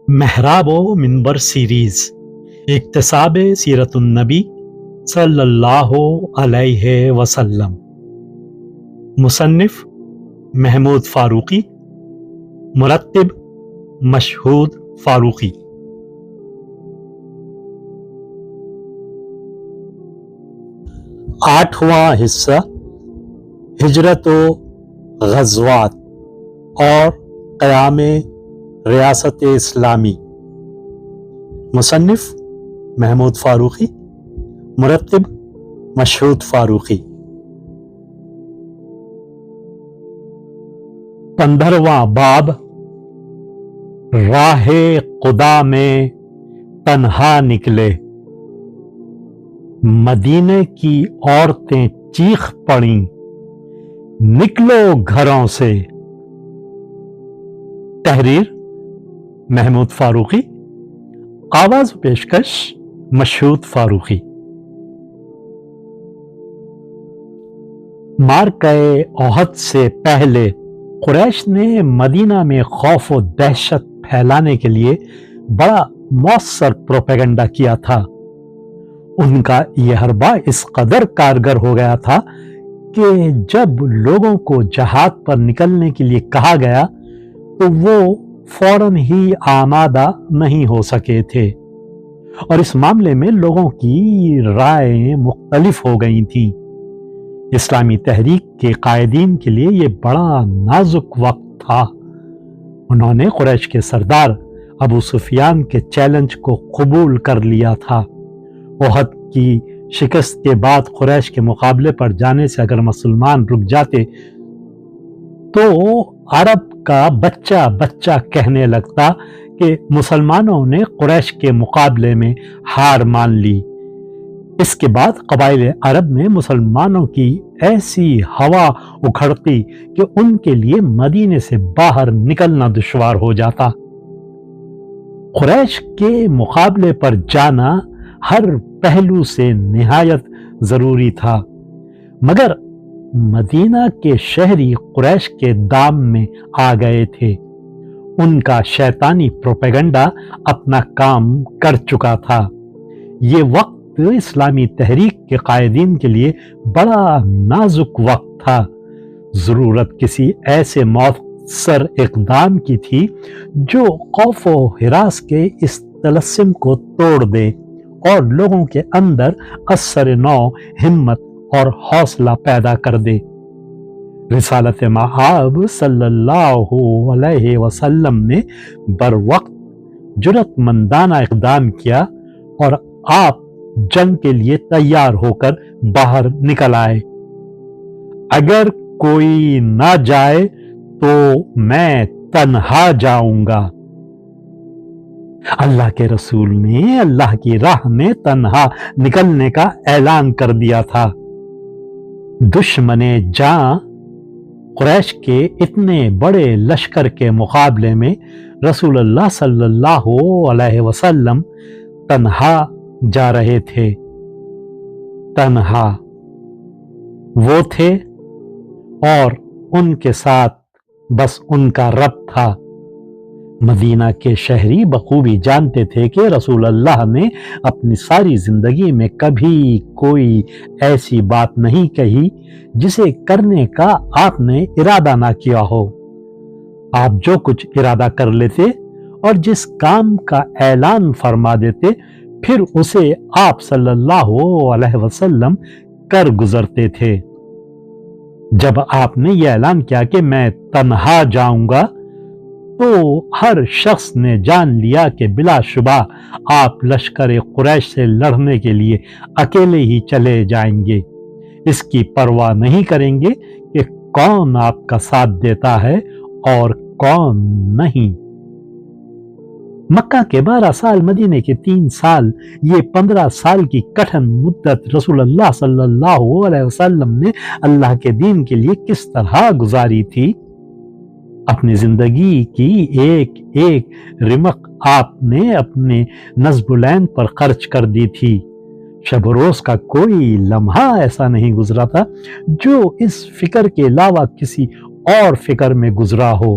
محراب و منبر سیریز اکتساب سیرت النبی صلی اللہ علیہ وسلم، مصنف محمود فاروقی، مرتب مشہود فاروقی۔ آٹھواں حصہ ہجرت و غزوات اور قیام ریاست اسلامی، مصنف محمود فاروقی، مرتب مشہود فاروقی۔ 15واں باب، راہ خدا میں تنہا نکلے۔ مدینے کی عورتیں چیخ پڑیں، نکلو گھروں سے۔ تحریر محمود فاروقی، آواز و پیشکش مشہود فاروقی۔ معرکہ احد سے پہلے قریش نے مدینہ میں خوف و دہشت پھیلانے کے لیے بڑا مؤثر پروپیگنڈا کیا تھا۔ ان کا یہ حربہ اس قدر کارگر ہو گیا تھا کہ جب لوگوں کو جہاد پر نکلنے کے لیے کہا گیا تو وہ فوراً ہی آمادہ نہیں ہو سکے تھے، اور اس معاملے میں لوگوں کی رائے مختلف ہو گئی تھیں۔ اسلامی تحریک کے قائدین کے لیے یہ بڑا نازک وقت تھا۔ انہوں نے قریش کے سردار ابو سفیان کے چیلنج کو قبول کر لیا تھا۔ احد کی شکست کے بعد قریش کے مقابلے پر جانے سے اگر مسلمان رک جاتے تو عرب کا بچہ بچہ کہنے لگتا کہ مسلمانوں نے قریش کے مقابلے میں ہار مان لی۔ اس کے بعد قبائل عرب میں مسلمانوں کی ایسی ہوا اکھڑتی کہ ان کے لیے مدینے سے باہر نکلنا دشوار ہو جاتا۔ قریش کے مقابلے پر جانا ہر پہلو سے نہایت ضروری تھا، مگر مدینہ کے شہری قریش کے دام میں آ گئے تھے۔ ان کا شیطانی پروپیگنڈا اپنا کام کر چکا تھا۔ یہ وقت اسلامی تحریک کے قائدین کے لیے بڑا نازک وقت تھا۔ ضرورت کسی ایسے مؤثر اقدام کی تھی جو خوف و ہراس کے اس طلسم کو توڑ دے اور لوگوں کے اندر اثر نو ہمت اور حوصلہ پیدا کر دے۔ رسالت مآب صلی اللہ علیہ وسلم نے بروقت جرأت مندانہ اقدام کیا اور آپ جنگ کے لیے تیار ہو کر باہر نکل آئے۔ اگر کوئی نہ جائے تو میں تنہا جاؤں گا۔ اللہ کے رسول نے اللہ کی راہ میں تنہا نکلنے کا اعلان کر دیا تھا۔ دشمن جاں قریش کے اتنے بڑے لشکر کے مقابلے میں رسول اللہ صلی اللہ علیہ وسلم تنہا جا رہے تھے۔ تنہا وہ تھے اور ان کے ساتھ بس ان کا رب تھا۔ مدینہ کے شہری بخوبی جانتے تھے کہ رسول اللہ نے اپنی ساری زندگی میں کبھی کوئی ایسی بات نہیں کہی جسے کرنے کا آپ نے ارادہ نہ کیا ہو۔ آپ جو کچھ ارادہ کر لیتے اور جس کام کا اعلان فرما دیتے پھر اسے آپ صلی اللہ علیہ وسلم کر گزرتے تھے۔ جب آپ نے یہ اعلان کیا کہ میں تنہا جاؤں گا تو ہر شخص نے جان لیا کہ بلا شبہ آپ لشکر قریش سے لڑنے کے لیے اکیلے ہی چلے جائیں گے، اس کی پرواہ نہیں کریں گے کہ کون آپ کا ساتھ دیتا ہے اور کون نہیں۔ مکہ کے 12 سال، مدینے کے 3 سال، یہ 15 سال کی کٹھن مدت رسول اللہ صلی اللہ علیہ وسلم نے اللہ کے دین کے لیے کس طرح گزاری تھی۔ اپنی زندگی کی ایک ایک رمق آپ نے اپنے نصب العین پر خرچ کر دی تھی۔ شب و روز کا کوئی لمحہ ایسا نہیں گزرا تھا جو اس فکر کے علاوہ کسی اور فکر میں گزرا ہو۔